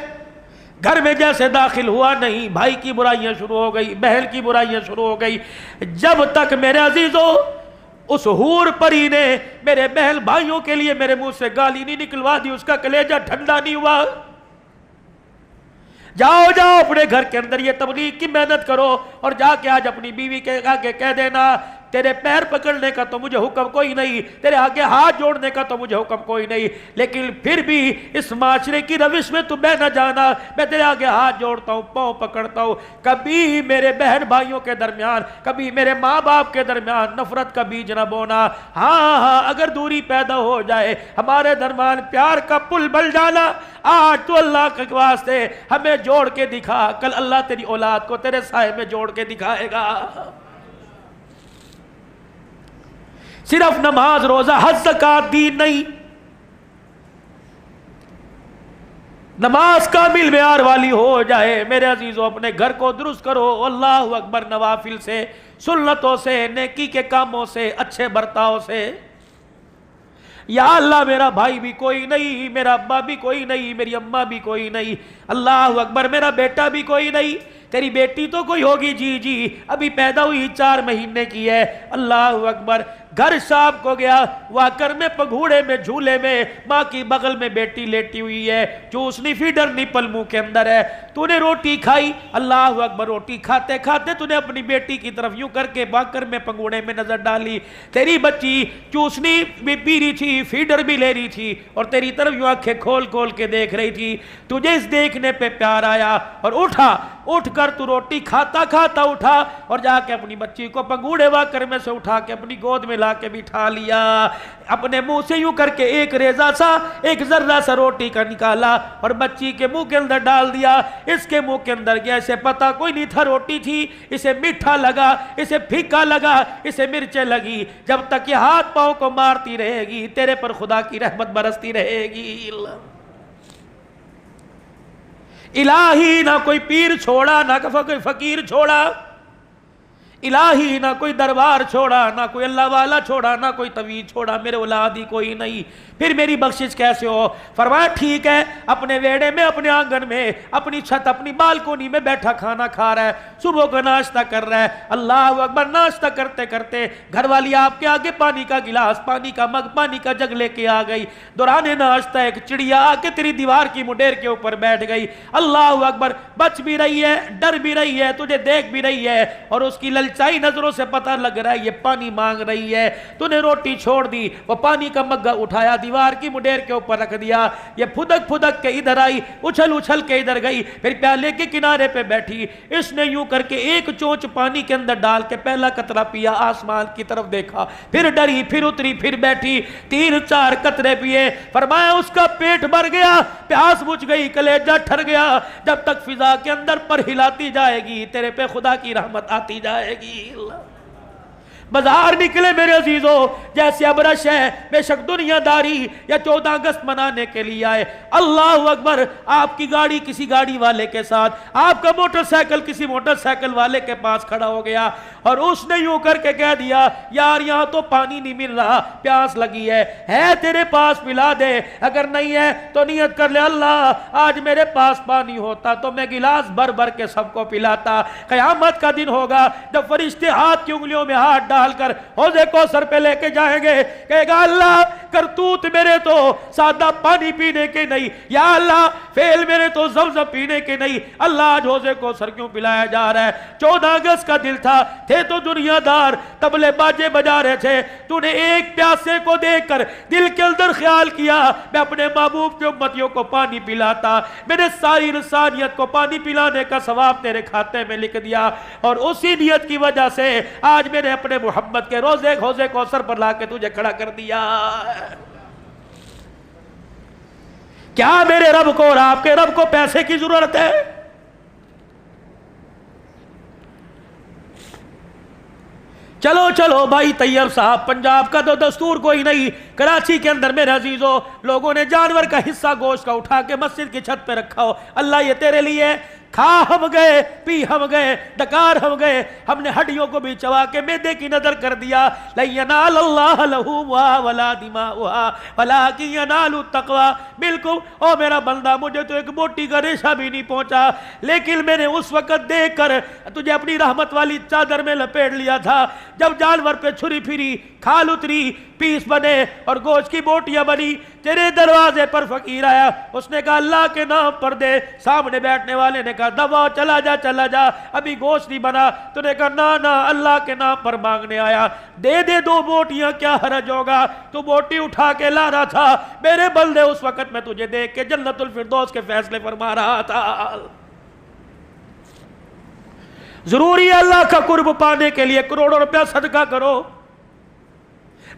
گھر میں جیسے داخل ہوا نہیں, بھائی کی برائیاں شروع ہو گئی, بہن کی برائیاں شروع ہو گئی. جب تک میرے عزیزو اس حور پری نے میرے بہن بھائیوں کے لیے میرے منہ سے گالی نہیں نکلوا دی، اس کا کلیجہ ٹھنڈا نہیں ہوا۔ جاؤ جاؤ اپنے گھر کے اندر یہ تبلیغ کی محنت کرو، اور جا کے آج اپنی بیوی کے آگے کہہ دینا تیرے پیر پکڑنے کا تو مجھے حکم کوئی نہیں، تیرے آگے ہاتھ جوڑنے کا تو مجھے حکم کوئی نہیں، لیکن پھر بھی اس معاشرے کی روش میں تم نہ جانا، میں تیرے آگے ہاتھ جوڑتا ہوں، پاؤں پکڑتا ہوں، کبھی میرے بہن بھائیوں کے درمیان، کبھی میرے ماں باپ کے درمیان نفرت کا بیج نہ بونا۔ ہاں ہاں اگر دوری پیدا ہو جائے، ہمارے درمیان پیار کا پل بن جانا، آج تو اللہ کے واسطے ہمیں جوڑ کے دکھا، کل اللہ تیری اولاد کو تیرے سائے میں جوڑ کے دکھائے گا۔ صرف نماز روزہ حج زکات دین نہیں، نماز کامل معیار والی ہو جائے۔ میرے عزیزو اپنے گھر کو درست کرو، اللہ اکبر، نوافل سے، سنتوں سے، نیکی کے کاموں سے، اچھے برتاؤ سے۔ یا اللہ میرا بھائی بھی کوئی نہیں، میرا ابا بھی کوئی نہیں، میری اماں بھی کوئی نہیں، اللہ اکبر، میرا بیٹا بھی کوئی نہیں، تیری بیٹی تو کوئی ہوگی، جی جی ابھی پیدا ہوئی 4 مہینے کی ہے، اللہ اکبر، گھر شام کو گیا، واکر میں پگھوڑے میں جھولے میں ماں کی بغل میں بیٹی لیٹی ہوئی ہے، چوسنی فیڈر نپل منہ کے اندر ہے، تو نے روٹی کھائی، اللہ اکبر، روٹی کھاتے کھاتے تو نے اپنی بیٹی کی طرف یوں کر کے واکر میں پگھوڑے میں نظر ڈالی، تیری بچی چوسنی بھی پی رہی تھی، فیڈر بھی لے رہی تھی، اور تیری طرف یوں آنکھیں کھول کھول کے دیکھ رہی تھی، تجھے اس دیکھنے پہ پیار آیا، اور اٹھ کر تو روٹی کھاتا کھاتا اٹھا، اور جا کے اپنی بچی کو پگھوڑے واکر میں سے اٹھا کے اپنی گود میں لا کے بٹھا لیا، اپنے منہ سے یوں کر کے ایک ریزہ سا، ایک ذرہ سا روٹی کا نکالا اور بچی کے منہ کے اندر ڈال دیا، اس کے منہ کے اندر گیا، اسے پتا کوئی نہیں تھا روٹی تھی، اسے میٹھا لگا، اسے پھیکا لگا، اسے مرچیں لگی، جب تک یہ ہاتھ پاؤں کو مارتی رہے گی تیرے پر خدا کی رحمت برستی رہے گی۔ الہی نہ کوئی پیر چھوڑا، نہ کوئی فقیر چھوڑا، الہی نہ کوئی دربار چھوڑا، نہ کوئی اللہ والا چھوڑا، نہ کوئی طویل چھوڑا، میرے اولاد ہی کوئی نہیں، پھر میری بخشش کیسے ہو؟ فرمایا ٹھیک ہے، اپنے ویڑے میں، اپنے آنگن میں، اپنی چھت، اپنی بالکونی میں بیٹھا کھانا کھا رہا ہے، صبح کا ناشتہ کر رہا ہے، اللہ اکبر، ناشتہ کرتے کرتے گھر والی آپ کے آگے پانی کا گلاس، پانی کا مگ، پانی کا جگ لے کے آ گئی، دوران ناشتہ ایک چڑیا آ کے تیری دیوار کی مڈیر کے اوپر بیٹھ گئی، اللہ اکبر، بچ بھی رہی ہے، ڈر بھی رہی ہے، تجھے دیکھ بھی رہی ہے، اور اس کی للچائی نظروں سے پتہ لگ رہا ہے یہ پانی مانگ رہی ہے، تو نے روٹی چھوڑ دی، وہ پانی کا مگہ اٹھایا، دیوار کی مڈیر کے اوپر رکھ دیا، یہ پھدک پھدک کے ادھر آئی، اچھل اچھل کے ادھر گئی، پھر پیالے کے کنارے پہ بیٹھی، اس نے یوں کر کے ایک چونچ پانی کے اندر ڈال کے پہلا قطرہ پیا، آسمان کی طرف دیکھا، پھر ڈری، پھر اتری، پھر بیٹھی، 3-4 قطرے پیے، فرمایا اس کا پیٹ بھر گیا، پیاس بجھ گئی، کلیجہ ٹھر گیا، جب تک فضا کے اندر پر ہلاتی جائے گی تیرے پہ خدا کی رحمت آتی جائے گی۔ بازار نکلے میرے عزیزو، جیسے ابرش ہے، بے شک دنیا داری یا 14 اگست منانے کے لیے آئے، اللہ اکبر، آپ کی گاڑی کسی گاڑی والے کے ساتھ، آپ کا موٹر سائیکل کسی موٹر سائیکل والے کے پاس کھڑا ہو گیا، اور اس نے یوں کر کے کہہ دیا، یار یہاں تو پانی نہیں مل رہا، پیاس لگی ہے تیرے پاس پلا دے، اگر نہیں ہے تو نیت کر لے، اللہ آج میرے پاس پانی ہوتا تو میں گلاس بھر بھر کے سب کو پلاتا۔ قیامت کا دن ہوگا جب فرشتے ہاتھ کی انگلیوں میں ہاتھ ڈال کر حوض کوثر پہ لے کے جائیں گے، کہے گا اللہ کرتوت میرے تو سادہ پانی پینے کے نہیں، یا اللہ فعل میرے تو زمزم پینے کے نہیں، اللہ آج حوض کوثر کیوں پلایا جا رہا ہے؟ 14 اگست کا دل تھا، تھے تو دنیا دار، طبلے باجے بجا رہے تھے، تو نے ایک پیاسے کو دیکھ کر دل کے اندر خیال کیا میں اپنے محبوب کے امتیوں کو پانی پلاتا، میں نے ساری انسانیت کو پانی پلانے کا ثواب تیرے کھاتے میں لکھ دیا، اور اسی نیت کی وجہ سے آج میں نے اپنے محمد کے روزے حوض کوثر پر لا کے تجھے کھڑا کر دیا۔ کیا میرے رب کو اور آپ کے رب کو پیسے کی ضرورت ہے؟ چلو چلو بھائی طیب صاحب، پنجاب کا تو دستور کوئی نہیں، کراچی کے اندر میرے عزیزو لوگوں نے جانور کا حصہ گوشت کا اٹھا کے مسجد کی چھت پہ رکھا ہو، اللہ یہ تیرے لیے، کھا ہم گئے، پی ہم گئے، ڈکار ہم گئے، ہم نے ہڈیوں کو بھی چبا کے معدے کی نظر کر دیا. لَن يَنَالَ اللَّهَ لُحُومُهَا وَلَا دِمَاؤُهَا وَلَٰكِن يَنَالُهُ التَّقْوَىٰ. بالکل او میرا بندہ، مجھے تو ایک موٹی کا ریشہ بھی نہیں پہنچا، لیکن میں نے اس وقت دیکھ کر تجھے اپنی رحمت والی چادر میں لپیٹ لیا تھا جب جانور پہ چھری پھری، کھال اتری، پیس بنے اور گوشت کی بوٹیاں بنی. تیرے دروازے پر فقیر آیا، اس نے کہا اللہ کے نام پر دے. سامنے بیٹھنے والے نے کہا دبا، چلا جا چلا جا، ابھی گوشت نہیں بنا. تو نے کہا نا نا، اللہ کے نام پر مانگنے آیا، دے دے 2 بوٹیاں، کیا حرج ہوگا. تو بوٹی اٹھا کے لا رہا تھا. میرے بندے اس وقت میں تجھے دیکھ کے جنت الفردوس کے فیصلے فرما رہا تھا. ضروری ہے اللہ کا قرب پانے کے لیے کروڑوں روپیہ صدقہ کرو.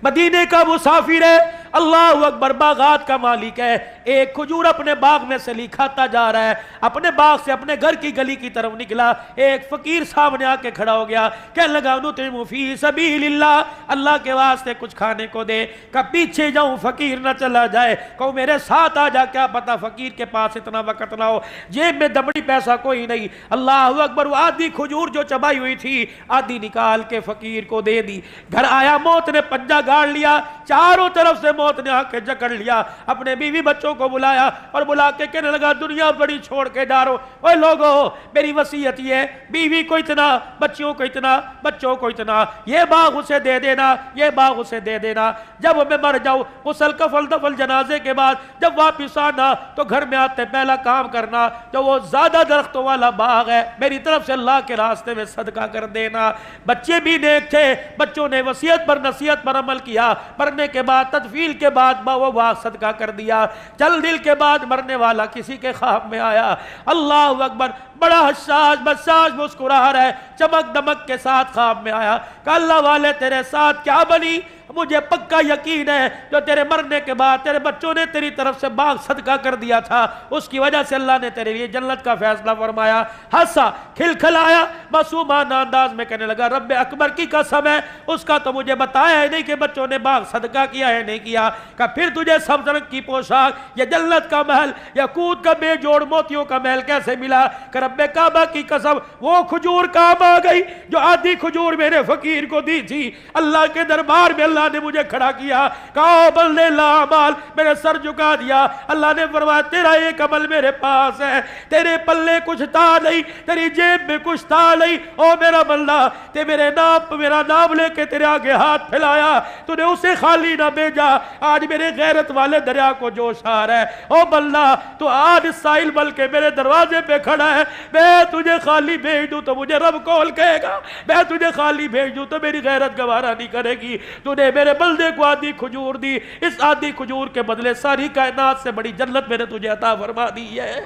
مدینے کا مسافر ہے، اللہ اکبر، باغات کا مالک ہے. ایک کھجور اپنے باغ میں سے لی کھاتا جا رہا ہے، اپنے باغ سے اپنے گھر کی گلی کی طرف نکلا. ایک فقیر سامنے آ کے کھڑا ہو گیا، کہنے لگا نطعم فی سبیل اللہ، اللہ کے واسطے کچھ کھانے کو دے. کہ پیچھے جاؤں فقیر نہ چلا جائے، کہوں میرے ساتھ آ جا، کیا پتا فقیر کے پاس اتنا وقت نہ ہو، جیب میں دمڑی پیسہ کوئی نہیں. اللہ اکبر، وہ آدھی کھجور جو چبائی ہوئی تھی آدھی نکال کے فقیر کو دے دی. گھر آیا، موت نے پنجہ گاڑ لیا، چاروں طرف سے موت نے آ کے جکڑ لیا. اپنے بیوی بچوں کو بلایا اور بلا کے کہنے لگا دنیا بڑی چھوڑ کے جا رہا ہوں. اوے لوگو، میری وصیت یہ ہے، بیوی کو اتنا، بچوں کو اتنا، بچوں کو اتنا، یہ باغ اسے دے دینا، یہ باغ اسے دے دینا. جب میں مر جاؤں، غسل کفن دفن جنازے کے بعد جب واپس آنا تو گھر میں آتے پہلا کام کرنا جو وہ زیادہ درختوں والا باغ ہے میری طرف سے اللہ کے راستے میں صدقہ کر دینا. بچے بھی نیک تھے، بچوں نے وصیت پر نصیحت پر عمل کیا. مرنے کے بعد تدفین کے بعد وہ باغ صدقہ کر دیا. چل دل کے بعد مرنے والا کسی کے خواب میں آیا، اللہ اکبر، بڑا حساس بساس مسکرا رہا ہے، چمک دمک کے ساتھ خواب میں آیا کہ اللہ والے تیرے ساتھ کیا بنی؟ مجھے پکا یقین ہے جو تیرے مرنے کے بعد تیرے بچوں نے تیری طرف سے باغ صدقہ کر دیا تھا، اس کی وجہ سے اللہ نے تیرے لیے جنت کا فیصلہ فرمایا. ہنسا، کھلکھلایا، معصومانہ انداز میں کہنے لگا رب اکبر کی قسم ہے، اس کا تو مجھے بتایا ہے نہیں کہ بچوں نے باغ صدقہ کیا ہے نہیں کیا. کہ پھر تجھے سبز رنگ کی پوشاک، یہ جنت کا محل، یاقوت کا بے جوڑ موتیوں کا محل کیسے ملا؟ کہ رب کعبہ کی قسم، وہ کھجور کام آ گئی جو آدھی کھجور میرے فقیر کو دی تھی. اللہ کے دربار میں اللہ نے مجھے کھڑا کیا، کہا بندے لا عمال، میرے سر جھکا دیا. اللہ نے فرمایا تیرا ایک عمل میرے پاس ہے، تیرے پلے کچھ تھا نہیں، تیری جیب میں کچھ تھا نہیں. او میرا بندہ، تے میرا نام لے کے تیرے آگے ہاتھ پھیلایا، تو نے اسے خالی نہ بھیجا. آج میرے غیرت والے دریا کو جوش آ رہا ہے. او بندہ، تو آج سائل بل کے میرے دروازے پہ کھڑا ہے، میں تجھے خالی بھیج دوں تو مجھے رب کول کہے گا، میں تجھے خالی بھیج دوں تو میری غیرت گوارا نہیں کرے گی. تو نے میرے بندے کو آدھی کھجور دی، اس آدھی کھجور کے بدلے ساری کائنات سے بڑی جنت میں نے تجھے عطا فرما دی ہے.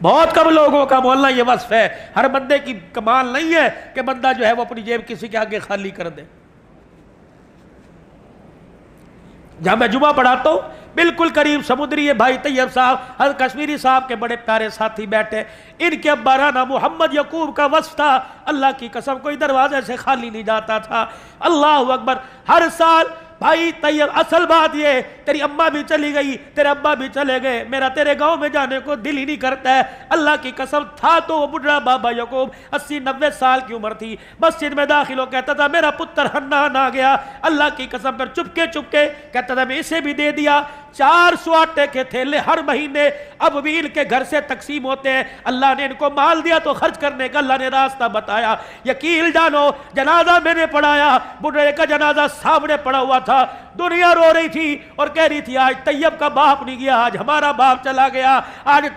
بہت کم لوگوں کا مولانا یہ وصف ہے. ہر بندے کی کمال نہیں ہے کہ بندہ جو ہے وہ اپنی جیب کسی کے آگے خالی کر دے. جہاں میں جمعہ پڑھاتا ہوں بالکل قریب سمندری ہے بھائی طیب صاحب حضرت کشمیری صاحب کے بڑے پیارے ساتھی بیٹھے. ان کے ابا محمد یعقوب کا وصف تھا، اللہ کی قسم کوئی دروازے سے خالی نہیں جاتا تھا. اللہ اکبر، ہر سال بھائی طیب، اصل بات یہ تیری اماں بھی چلی گئی، تیرے ابا بھی چلے گئے، میرا تیرے گاؤں میں جانے کو دل ہی نہیں کرتا ہے. اللہ کی قسم تھا تو وہ بڑھا بابا یعقوب 80-90 سال کی عمر تھی، مسجد میں داخل ہو کہتا تھا میرا پتر حنان آ گیا. اللہ کی قسم پر چپکے کہتا تھا میں اسے بھی دے دیا. 400 آٹے کے تھیلے ہر مہینے اب بھی ان کے گھر سے تقسیم ہوتے ہیں. اللہ نے ان کو مال دیا تو خرچ کرنے کا اللہ نے راستہ بتایا. یقین جانو، جنازہ میں نے پڑھایا، بڑھے کا جنازہ سامنے پڑا ہوا تھا. دنیا رو رہی تھی اور کہہ رہی تھی آج طیب کا باپ نہیں گیا، آج ہمارا باپ چلا گیا. آج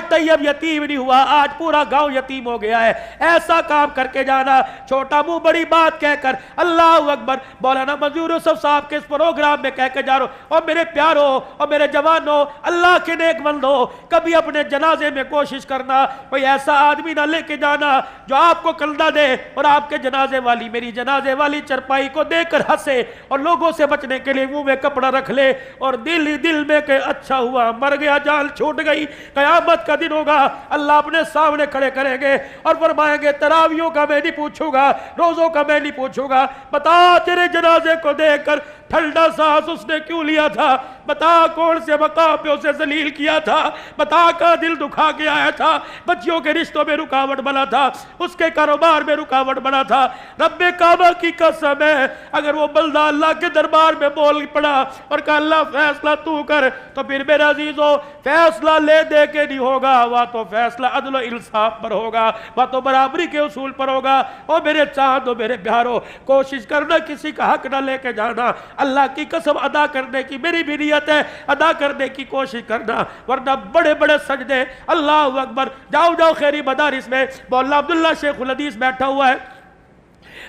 طیب یتیم نہیں ہوا، آج پورا گاؤں یتیم ہو گیا ہے. ایسا کام کر کے جانا، چھوٹا منہ بڑی بات کہہ کر. اللہ اکبر، مولانا منظور یوسف صاحب کے اس پروگرام میں کہہ کے جا رہا ہوں، اور میرے پیاروں اور میرے جوانوں، اللہ کے نیک بندو، کبھی اپنے جنازے میں کوشش کرنا کوئی ایسا آدمی نہ لے کے جانا جو آپ کو کلدہ دے اور آپ کے جنازے والی میری جنازے والی چرپائی کو دیکھ کر ہنسے اور لوگوں سے بچنے کے لیے منہ میں کپڑا رکھ لے اور دل ہی دل میں کہ اچھا ہوا مر گیا، جان چھوٹ گئی. قیامت کا دن ہوگا، اللہ اپنے سامنے کھڑے کریں گے اور فرمائیں گے تراویحوں کا میں نہیں پوچھوں گا، روزوں کا میں نہیں پوچھوں گا، بتا تیرے جنازے کو دیکھ کر ٹھنڈا سانس اس نے کیوں لیا کیا تھا، بتا کون سے مقام پہ اسے ذلیل کیا تھا، بتا کا دل دکھا کے آیا تھا، بچیوں کے رشتوں میں رکاوٹ بنا تھا، اس کے کاروبار میں رکاوٹ بنا تھا۔ رب کعبہ کی قسم ہے اگر وہ بندہ اللہ کے دربار میں بول پڑا اور کہا اللہ فیصلہ تو کر، تو پھر میرے عزیزو فیصلہ لے دے کے نہیں ہوگا، وہ تو فیصلہ عدل و انصاف پر ہوگا، وہ تو برابری کے اصول پر ہوگا۔ اور میرے چاندو میرے پیارو، کوشش کرنا کسی کا حق نہ لے کے جانا، اللہ کی قسم ادا کرنے کی میری بھی نیت ہے، ادا کرنے کی کوشش کرنا، ورنہ بڑے بڑے سجدے۔ اللہ اکبر۔ جاؤ جاؤ خیری مدارس میں مولانا عبداللہ شیخ الحدیث بیٹھا ہوا ہے،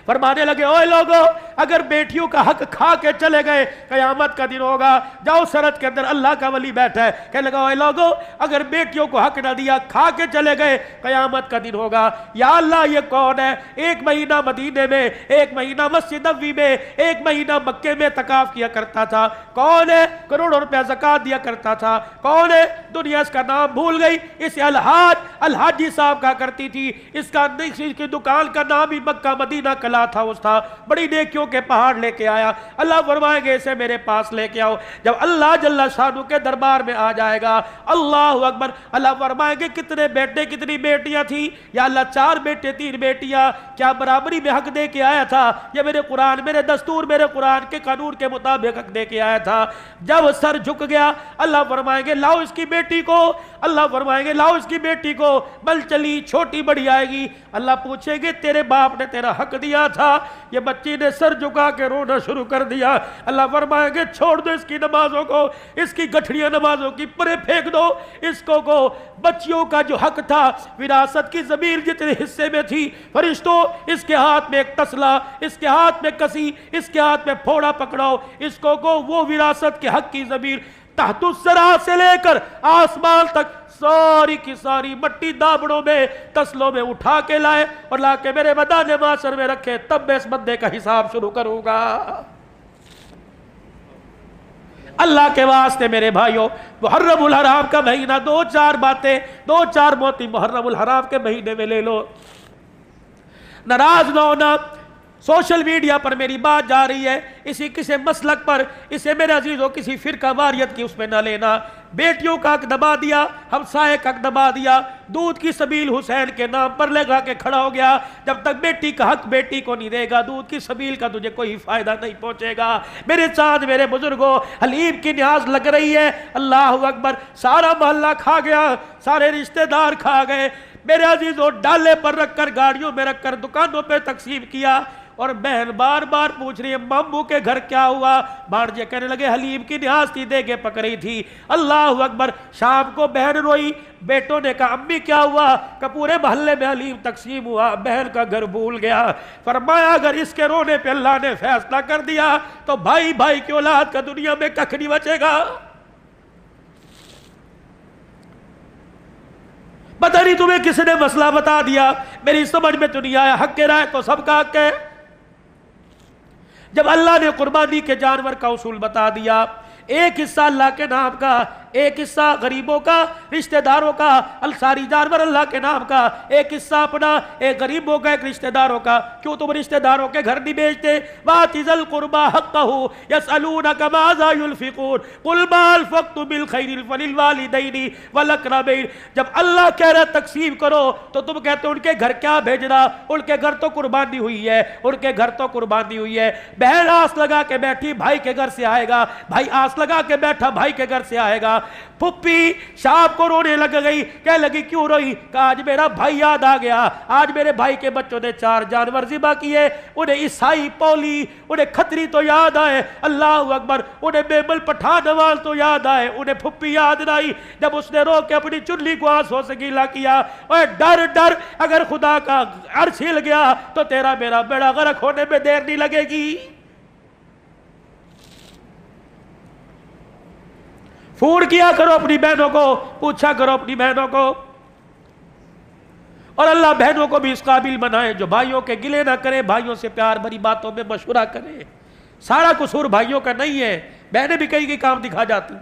فرمانے لگے اوے لوگو اگر بیٹیوں کا حق کھا کے چلے گئے قیامت کا دن ہوگا۔ جاؤ سرت کے اندر اللہ کا ولی بیٹھا ہے، کہنے لگا اوے لوگو اگر بیٹیوں کو حق نہ دیا کھا کے چلے گئے قیامت کا دن ہوگا۔ یا اللہ یہ کون ہے؟ ایک مہینہ مدینے میں، ایک مہینہ مسجد نبوی میں، ایک مہینہ مکے میں اعتکاف کیا کرتا تھا، کون ہے؟ کروڑوں روپے زکوٰۃ دیا کرتا تھا، کون ہے؟ دنیا اس کا نام بھول گئی، اسے الحاجی صاحب کہا کرتی تھی، اس کی دکان کا نام ہی مکہ مدینہ کلا تھا، اس تھا، بڑی نیکیوں کے پہاڑ لے کے آیا۔ اللہ فرمائے گے اسے میرے پاس لے کے آؤ۔ جب اللہ جل شانہ کے دربار میں آ جائے گا، اللہ اکبر، اللہ فرمائے گے کتنے بیٹے کتنی بیٹیاں تھی؟ یا اللہ 4 بیٹے 3 بیٹیاں، کیا برابری میں حق دے کے آیا تھا؟ یہ میرے قرآن، میرے دستور، میرے قرآن کے قانون کے مطابق حق دے کے آیا تھا۔ جب سر جھک گیا اللہ فرمائیں گے لاؤ اس کی بیٹی کو، اللہ فرمائیں گے لاؤ اس کی بیٹی کو، بل چلی چھوٹی بڑی آئے گی۔ اللہ پوچھیں گے تیرے باپ نے تیرا حق دیا تھا؟ یہ بچی نے سر جھکا کے رونا شروع کر دیا۔ اللہ فرمائیں گے چھوڑ دو اس کی نمازوں کو، اس کی گٹھڑیاں نمازوں کی پرے پھینک دو، اس کو بچیوں کا جو حق تھا وراثت کی زمین جتنے حصے میں تھی، فرشتوں اس کے ہاتھ میں ایک تسلا، اس کے ہاتھ میں کسی، اس کے ہاتھ میں پھوڑا پکڑاؤ، اس کو وہ وراثت کے حق کی زمین تحت الثری سے لے کر آسمان تک ساری کی ساری مٹی دابڑوں میں تسلوں میں اٹھا کے لائے اور لا کے میرے میدان محشر میں رکھے، تب میں اس بندے کا حساب شروع کروں گا۔ اللہ کے واسطے میرے بھائیوں، محرم الحرام کا مہینہ 2-4 باتیں، 2-4 موتی محرم الحرام کے مہینے میں لے لو۔ ناراض نہ ہونا، سوشل میڈیا پر میری بات جا رہی ہے، اسی کسی مسلک پر، اسے میرے عزیزوں کسی فرقہ واریت کی اس میں نہ لینا۔ بیٹیوں کا حق دبا دیا، ہمسائے کا حق دبا دیا، دودھ کی سبیل حسین کے نام پر لگا کے کھڑا ہو گیا۔ جب تک بیٹی کا حق بیٹی کو نہیں دے گا، دودھ کی سبیل کا تجھے کوئی فائدہ نہیں پہنچے گا۔ میرے چاند میرے بزرگوں، حلیم کی نیاز لگ رہی ہے، اللہ اکبر، سارا محلہ کھا گیا، سارے رشتہ دار کھا گئے، میرے عزیزوں ڈالے پر رکھ کر، گاڑیوں میں رکھ کر، دکانوں پہ تقسیم کیا، اور بہن بار بار پوچھ رہی ہے ماموں کے گھر کیا ہوا؟ بھانجے کہنے لگے حلیم کی نیاز تھی، دے کے پک رہی تھی۔ اللہ اکبر، شام کو بہن روئی، بیٹوں نے کہا امی کیا ہوا؟ کہ پورے محلے میں حلیم تقسیم ہوا، بہن کا گھر بھول گیا۔ فرمایا اگر اس کے رونے پہ اللہ نے فیصلہ کر دیا تو بھائی بھائی کی اولاد کا دنیا میں ککھ نہیں بچے گا۔ پتہ نہیں تمہیں کس نے مسئلہ بتا دیا، میری سمجھ میں تو نہیں آیا، حق کے رائے تو سب کا حق ہے۔ جب اللہ نے قربانی کے جانور کا اصول بتا دیا، ایک حصہ اللہ کے نام کا، ایک حصہ غریبوں کا، رشتہ داروں کا، ساری جانور اللہ کے نام کا، ایک حصہ اپنا، ایک غریبوں کا، ایک رشتہ داروں کا۔ کیوں تم رشتہ داروں کے گھر نہیں بیچتے؟ وَآتِ ذِی الْقُرْبَىٰ حَقَّهُ يَسْأَلُونَكَ مَاذَا يُنْفِقُونَ قُلْ مَا أَنفَقْتُم مِّنْ خَيْرٍ فَلِلْوَالِدَيْنِ وَالْأَقْرَبَيْنِ۔ جب اللہ کہہ رہا ہے تقسیم کرو تو تم کہتے ہو ان کے گھر کیا بھیجنا، ان کے گھر تو قربانی ہوئی ہے، ان کے گھر تو قربانی ہوئی ہے۔ بہن آس لگا کے بیٹھی بھائی کے گھر سے آئے گا، بھائی آس لگا کے بیٹھا بھائی کے گھر سے آئے گا۔ پھپھی شام کو رونے لگ گئی، کہنے لگی کیوں روئی؟ کہا آج میرا بھائی یاد آ گیا، آج میرے بھائی کے بچوں نے 4 جانور ذبح کیے، انہیں عیسائی پولی، انہیں کھتری تو یاد آئے، اللہ اکبر، انہیں میمل پٹھان نواز تو یاد آئے، انہیں پھپھی یاد نہ آئی۔ جب اس نے رو کے اپنی چنلی کو آنسوں سے گیلا کیا، اور ڈر ڈر اگر خدا کا عرش ہل گیا تو تیرا میرا بیڑا غرق ہونے میں دیر نہیں لگے گی۔ فون کیا کرو اپنی بہنوں کو، پوچھا کرو اپنی بہنوں کو، اور اللہ بہنوں کو بھی اس قابل بنائے جو بھائیوں کے گلے نہ کرے، بھائیوں سے پیار بھری باتوں میں مشورہ کرے۔ سارا قصور بھائیوں کا نہیں ہے، بہنیں بھی کئی کئی کام دکھا جاتی۔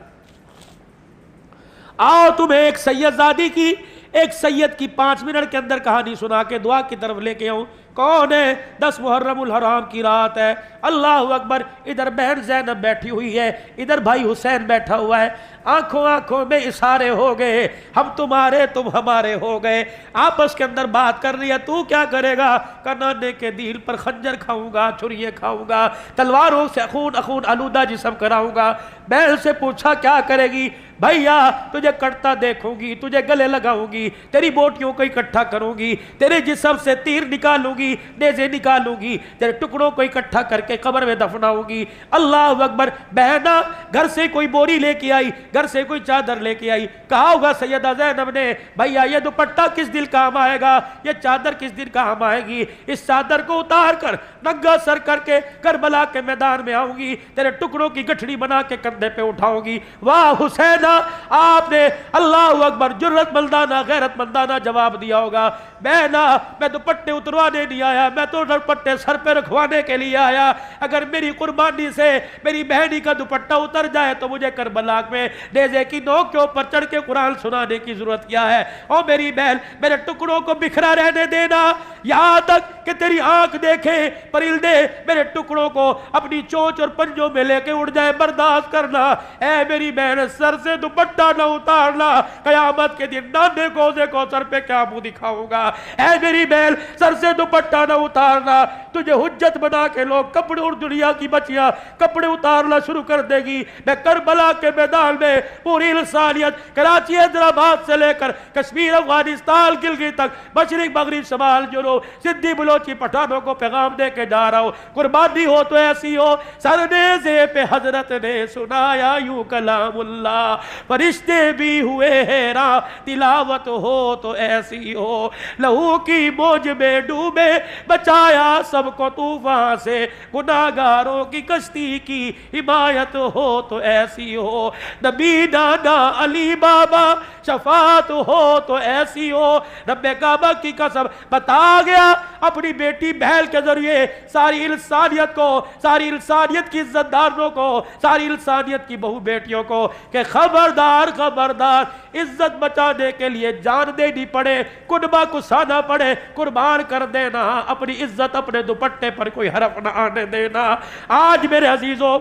آؤ تمہیں ایک سید زادی کی، ایک سید کی 5 منٹ کے اندر کہانی سنا کے دعا کی طرف لے کے آؤں۔ کون ہے؟ 10 محرم الحرام کی رات ہے، اللہ اکبر، ادھر بہن زینب بیٹھی ہوئی ہے، ادھر بھائی حسین بیٹھا ہوا ہے، آنکھوں آنکھوں میں اشارے ہو گئے، ہم تمہارے تم ہمارے ہو گئے، آپس کے اندر بات کر رہی ہے، تو کیا کرے گا؟ نانے کے دل پر خنجر کھاؤں گا، چھریے کھاؤں گا، تلواروں سے خون آلودہ جسم کراؤں گا۔ بہن سے پوچھا کیا کرے گی؟ بھیا تجھے کٹتا دیکھوں گی، تجھے گلے لگاؤں گی، تیری بوٹیوں کو اکٹھا کروں گی، تیرے جسم سے تیر نکالوں گی، نیزے نکالوں گی، تیرے ٹکڑوں کو اکٹھا کر کے قبر میں دفناؤں گی۔ اللہ اکبر۔ بہنا گھر سے کوئی بوری لے کے آئی، گھر سے کوئی چادر لے کے آئی، کہا ہوگا سیدہ زینب نے بھیا یہ دوپٹہ کس دن کام آئے گا، یہ چادر کس دن کام آئے گی، اس چادر کو اتار کر ننگا سر کر کے کربلا کے میدان میں آؤں گی، تیرے ٹکڑوں کی گٹھڑی بنا کے کندھے پہ اٹھاؤں گی۔ واہ حسین، آپ نے اللہ اکبر جرت مندانہ غیرت مندانہ جواب دیا ہوگا، بہنا میں دوپٹے اتروانے نہیں آیا، میں تو دوپٹے سر پہ رکھوانے کے لیے آیا، اگر میری قربانی سے میری بہنی کا دوپٹہ اتر جائے تو مجھے کربلا میں نیزے کی نوک کے اوپر چڑھ کے قرآن سنانے کی ضرورت کیا ہے؟ او میری بہن، میرے ٹکڑوں کو بکھرا رہنے دینا، یہاں تک کہ تیری آنکھ دیکھے پرندے میرے ٹکڑوں کو اپنی چونچ اور پنجوں میں لے کے اڑ جائے، برداشت کرنا۔ اے میری بہن، سر سے دوپٹہ نہ اتارنا، قیامت کے دن نانے کوزے کو سر پہ کیا منہ دکھاؤں گا۔ اے میری بہن، سر سے دوپٹہ نہ اتارنا، تجھے حجت بنا کے لوگ کپڑے، اور دنیا کی بچیاں کپڑے اتارنا شروع کر دے گی۔ میں کربلا کے میدان میں پوری انسانیت، کراچی حیدرآباد سے لے کر کشمیر، افغانستان، گلگت تک، مشرق مغرب شمال جنوب، سندھی بلوچی پٹھانوں کو پیغام دے کے جا رہا ہوں، قربانی ہو تو ایسی ہو۔ سر نیزے پہ حضرت نے سنایا یوں کلام اللہ، فرشتے بھی ہوئے حیران، تلاوت ہو تو ایسی ہو۔ لہو کی موج میں ڈوبے بچایا سب کو طوفان سے، گناہگاروں کی کشتی کی حمایت ہو تو ایسی ہو۔ نبی نانا علی بابا شفاعت ہو تو ایسی ہو۔ رب کعبہ کی قسم بتا گیا اپنی بیٹی بہل کے ذریعے ساری انسانیت کو، ساری انسانیت کی عزت داروں کو، ساری انسانیت کی بہو بیٹیوں کو کہ خبردار خبردار، عزت بچانے کے لیے جان دینی پڑے، کنبہ کسانا پڑے، قربان کر دینا، اپنی عزت اپنے دوپٹے پر کوئی حرف نہ آنے دینا۔ آج میرے عزیزوں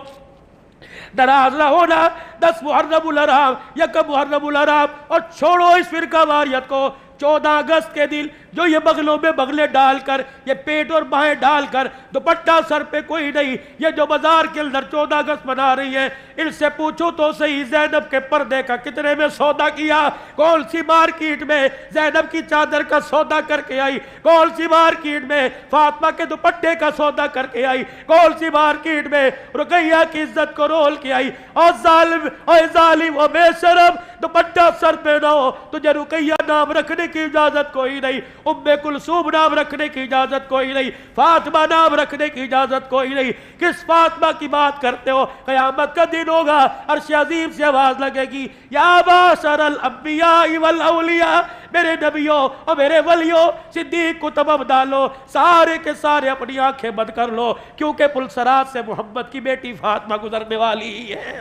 ناراض نہ ہونا، 10 محرم الحرام، 1 محرم الحرام، اور چھوڑو اس فرقہ واریت کو۔ 14 اگست کے دن جو یہ بغلوں میں بغلے ڈال کر، یہ پیٹ اور بائیں ڈال کر، دوپٹہ سر پہ کوئی نہیں، یہ جو بازار کے اندر 14 اگست منا رہی ہے، ان سے پوچھو تو صحیح زینب کے پردے کا کتنے میں سودا کیا؟ کون سی مارکیٹ میں زینب کی چادر کا سودا کر کے آئی؟ کون سی مارکیٹ میں فاطمہ کے دوپٹے کا سودا کر کے آئی؟ کون سی مارکیٹ میں رقیہ کی عزت کو رول کے آئی؟ اور ظالم و بے شرم، دوپٹہ سر پہ نہ ہو، تجھے رقیہ نام رکھنے کی اجازت کوئی نہیں، ام کلثوم نام رکھنے کی اجازت کوئی نہیں، فاطمہ نام رکھنے کی اجازت کوئی نہیں۔ کس فاطمہ کی بات کرتے ہو؟ قیامت کا دن ہوگا، عرش عظیم سے آواز لگے گی، یا معشر الانبیاء والاولیاء، میرے نبیوں اور میرے ولیوں، صدیق کو تمام ڈالو، سارے کے سارے اپنی آنکھیں بند کر لو، کیونکہ پلسرات سے محمد کی بیٹی فاطمہ گزرنے والی ہے۔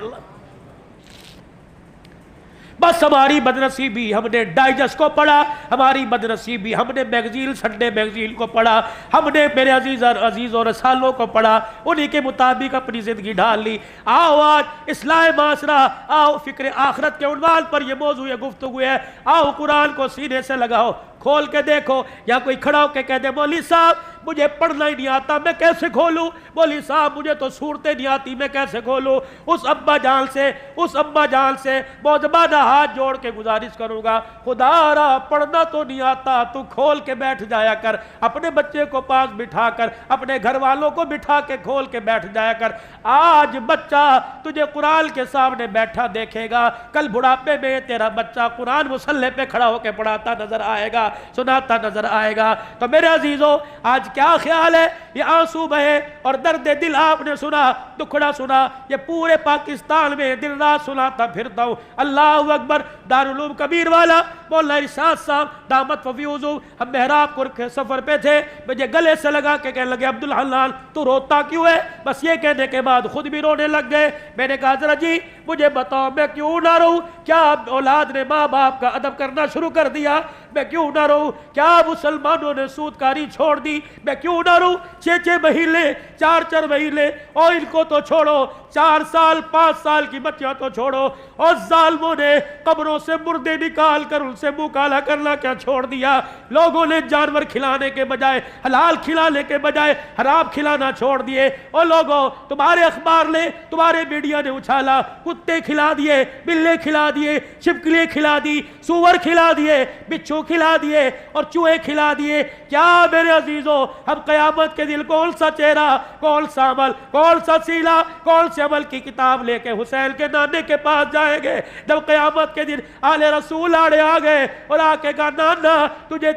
بس ہماری بدنصیبی، ہم نے ڈائجسٹ کو پڑھا، ہماری بدنصیبی، ہم نے میگزین، سنڈے میگزین کو پڑھا، ہم نے میرے عزیز اور رسالوں کو پڑھا، انہی کے مطابق اپنی زندگی ڈال لی۔ آؤ آج اصلاح معاشرہ، آؤ فکر آخرت کے عنوان پر یہ موضوع گفتگو ہے، آؤ قرآن کو سینے سے لگاؤ، کھول کے دیکھو، یا کوئی کھڑا ہو کے کہہ دے مولوی صاحب مجھے پڑھنا ہی نہیں آتا، میں کیسے کھولوں؟ مولوی صاحب مجھے تو صورتیں نہیں آتی، میں کیسے کھولوں؟ اس ابا جان سے موجبانہ ہاتھ جوڑ کے گزارش کروں گا، خدا را پڑھنا تو نہیں آتا، تو کھول کے بیٹھ جایا کر، اپنے بچے کو پاس بٹھا کر، اپنے گھر والوں کو بٹھا کے کھول کے بیٹھ جایا کر۔ آج بچہ تجھے قرآن کے سامنے بیٹھا دیکھے گا، کل بڑھاپے میں تیرا بچہ قرآن مصلی پہ کھڑا ہو کے پڑھاتا نظر آئے گا، سناتا نظر آئے گا۔ تو میرے عزیزوں آج کیا خیال ہے؟ یہ آنسو بہے اور درد دل آپ نے سنا، دکھڑا سنا، یہ پورے پاکستان میں دن رات سناتا پھرتا ہوں۔ اللہ اکبر۔ دارالعلوم کبیر والا مولانا ارشاد صاحب دامت ففیوزو، ہم محراب پور کے سفر پہ تھے، مجھے گلے سے لگا کے کہنے لگے عبدالحنان تو روتا کیوں ہے؟ بس یہ کہنے کے بعد خود بھی رونے لگ گئے۔ میں نے کہا ذرا جی مجھے بتاؤ میں کیوں نہ رہوں؟ کیا اولاد نے ماں باپ کا ادب کرنا شروع کر دیا؟ میں کیوں نہ رہوں؟ کیا مسلمانوں نے سودکاری چھوڑ دی؟ میں کیوں نہ رہوں؟ 6 مہینے 4 مہینے، اور ان کو تو چھوڑو، 4 سال 5 سال کی بچیاں تو چھوڑو، اور ظالموں نے قبروں سے مردے نکال کر ان سے منہ کالا کرنا کیا چھوڑ دیا؟ لوگوں نے جانور کھلانے کے بجائے، حلال کھلانے کے بجائے حرام کھلانا چھوڑ دیے۔ اور لوگوں، تمہارے اخبار نے، تمہارے میڈیا نے اچھالا، کتے کھلا دیے، بلے کھلا دیے، چھپکلیاں کھلا دی، سور کھلا دیے، بچھو کھلا دیے، اور چوہے کھلا دیے۔ کیا میرے عزیزوں، ہم قیامت کے دن کون سا چہرہ، کون سا عمل، کون سا سیلا، کون سے عمل کی کتاب لے کے حسین کے نانے کے پاس جائیں گے؟ جب قیامت کے دن آل رسول آڑے آ گئے اور آ کے کہا نانا تجھے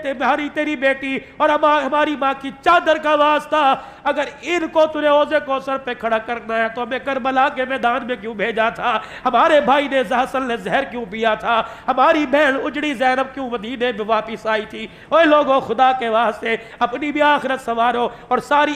تیری بیٹی اور ہماری ماں کی چادر کا واسطہ، اگر ان کو تجھے حوض کوثر پہ کھڑا کرنا ہے تو ہمیں کربلا کے میدان میں کیوں بھیجا تھا؟ ہمارے بھائی نے حسن نے زہر کیوں پیا تھا؟ ہماری بہن اجڑی زینب کیوں مدینے میں واپس آئی تھی؟ اوے لوگوں، خدا کے واسطے اپنی بھی آخرت سنوارو، اور ساری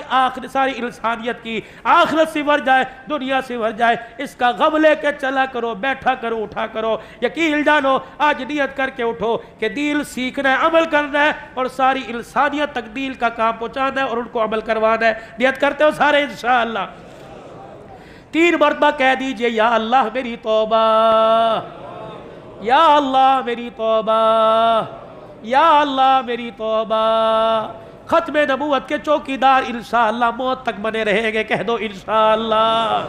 انسانیت کی آخرت سنور جائے، دنیا سنور جائے، اس کا غم لے کے چلا کرو، بیٹھا کرو، اٹھا کرو۔ یقین جانو، آج نیت کر کے اٹھو کہ دین سیکھنا ہے، عمل کرنا ہے، اور ساری انسانیت تک دین کا کام پہنچانا ہے اور ان کو عمل کروانا ہے۔ نیت کرتے ہو سارے انشاءاللہ؟ 3 مرتبہ کہہ دیجئے، یا اللہ میری توبہ، یا اللہ میری توبہ، یا اللہ میری توبہ۔ ختم نبوت کے چوکیدار انشاءاللہ موت تک بنے رہیں گے، کہہ دو انشاءاللہ۔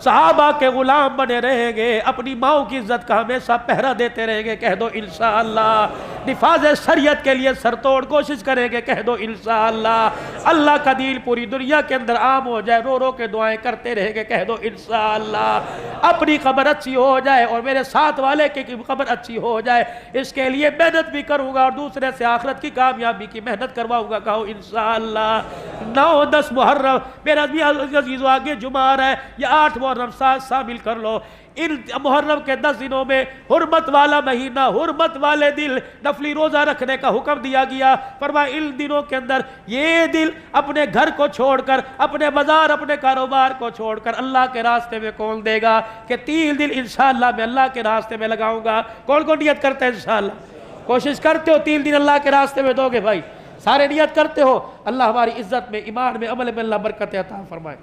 صحابہ کے غلام بنے رہیں گے، اپنی ماؤں کی عزت کا ہمیشہ پہرا دیتے رہیں گے، کہہ دو انشاءاللہ۔ نفاذ شریعت کے لیے سر توڑ کوشش کریں گے، کہہ دو انشاءاللہ۔ اللہ کا دین پوری دنیا کے اندر عام ہو جائے، رو رو کے دعائیں کرتے رہیں گے، کہہ دو انشاءاللہ۔ اپنی قبر اچھی ہو جائے اور میرے ساتھ والے کی قبر اچھی ہو جائے، اس کے لیے محنت بھی کروں گا اور دوسرے سے آخرت کی کامیابی کی محنت کرواؤں گا، کہو انشاءاللہ۔ 9-10 محرم میرا بھی عزیزو آگے جمعہ آ رہا ہے، یہ 8 محرم ساتھ شامل کر لو۔ ان محرم کے 10 دنوں میں حرمت والا مہینہ، حرمت والے دل، نفلی روزہ رکھنے کا حکم دیا گیا۔ فرمایا ان دنوں کے اندر یہ دل اپنے گھر کو چھوڑ کر، اپنے بازار، اپنے کاروبار کو چھوڑ کر اللہ کے راستے میں کون دے گا؟ کہ 3 دن انشاءاللہ میں اللہ کے راستے میں لگاؤں گا۔ کون کون نیت کرتے ہیں انشاءاللہ؟ کوشش کرتے ہو 3 دن اللہ کے راستے میں دو گے بھائی؟ سارے نیت کرتے ہو؟ اللہ ہماری عزت میں، ایمان میں، عمل میں اللہ برکت عطا فرمائے۔